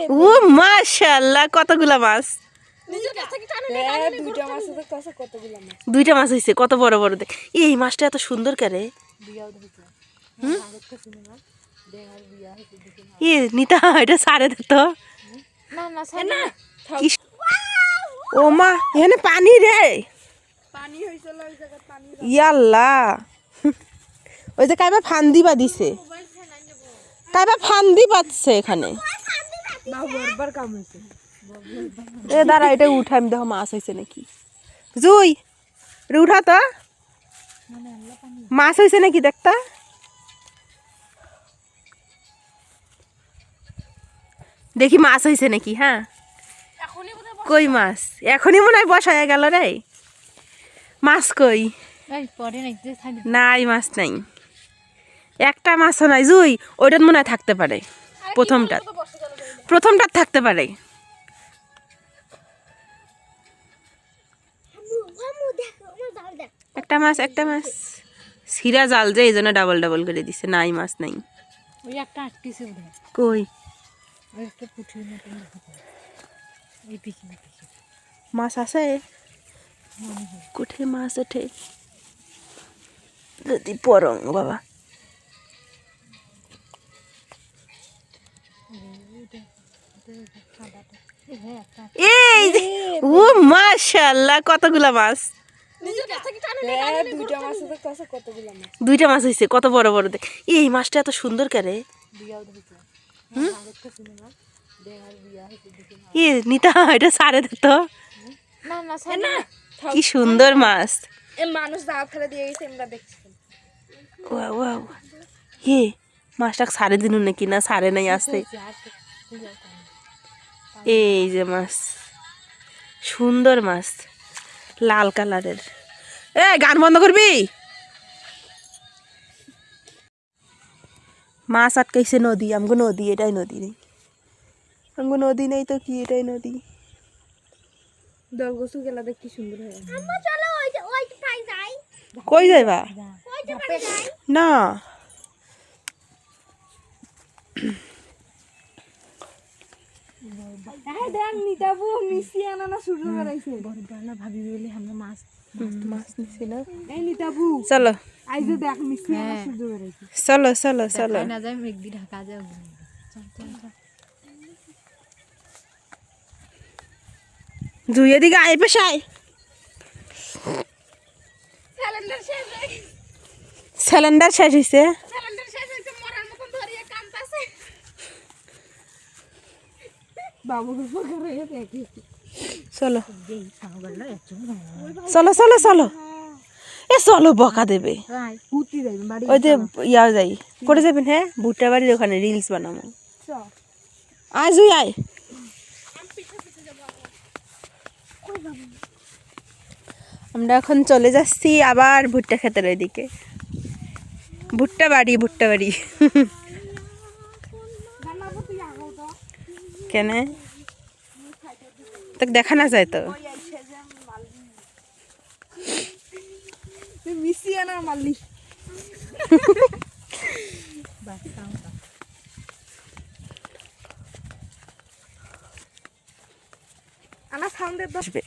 ও মাশাআল্লাহ, কতগুলা মাছ! দুইটা মাছ হয়েছে, কত বড় বড় দেখ। এই মাছটা এত সুন্দর কেরে! নিতা এটা সারে দিত। ও মা, এখানে পানি রে! ইয়াল্লা, ওই যে কাইবা ফান্দি বাঁধিছে, কাইবা ফান্দি বাঁধছে এখানে। এ দাঁড়া, এটা উঠা, আমি দেখো মাছ হয়েছে নাকি। জুই, উঠা তো, মাছ হয়েছে নাকি দেখতা। দেখি মাছ হয়েছে নাকি। হ্যাঁ, কই মাছ? এখনই মনে হয় বসায় গেল রে। মাছ কই? নাই, মাছ নাই, একটা মাছও নাই। জুই, ওইটার মনে হয় থাকতে পারে, প্রথমটার থাকতে পারে। একটা মাছ সিরা জাল যে, এই জন্য ডাবল ডাবল করে দিছে। নাই, মাছ নাই। কই মাছ আছে? কোঠে মাছ ওঠে যদি পরং বাবা। এই ও মাশাআল্লাহ, কতগুলা মাছ! দুইটা মাছ হয়েছে, কত বড় বড় দেখ। এই মাছটা এত সুন্দর কেরে! নিতা এটা সারে দিত। কি সুন্দর মাছ! মানুষ দাও ফেলে দিয়ে গেছে, আমরা দেখছি। মাছটা সারে দিন নাকি না সারে নাই আসতে। এই যে মাছ, সুন্দর মাছ, লাল কালারের। গান বন্ধ করবি। মাছ আটকাইছে নদী, আমগো নদী, এটাই নদী নেই, আমগো নদী নেই তো কি, এটাই নদী। দলগছু গেলা দেখ কি সুন্দর হয়। কই যাইবা? না, দেখ নিতাবু মিশি আনা না সূর্য বেড়াইছে। ভাবি বলে আমরা মাছ নিছি না। এই নিতাবু চলো, আই যে দেখ মিশি আনা সূর্য বেড়াইছে। চলো চলো চলো, না যাই মেঘদি ঢাকা যাও। জুই এদিকে আয়, পেশায় সিলিন্ডার শেষ হয়েছে। চলো চলো চলো চলো, চলো, বকা দেবে। ওই যে ইয়া যাই করে যাবেন। হ্যাঁ, ভুট্টা বাড়ির ওখানে রিলস বানাবো। আয় জুই আয়। আমরা এখন চলে যাচ্ছি আবার ভুট্টা ক্ষেতের ওইদিকে। ভুট্টা বাড়ি কেন তোকে দেখা না যায় তো। মিশি আনা মাল্লি আনা সাউন্ডে বসবে।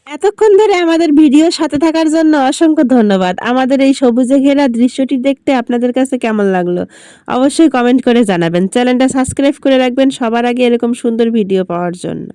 এতক্ষণ ধরে আমাদের ভিডিওর সাথে থাকার জন্য অসংখ্য ধন্যবাদ। আমাদের এই সবুজে ঘেরা দৃশ্যটি দেখতে আপনাদের কাছে কেমন লাগলো অবশ্যই কমেন্ট করে জানাবেন। চ্যানেলটা সাবস্ক্রাইব করে রাখবেন সবার আগে এরকম সুন্দর ভিডিও পাওয়ার জন্য।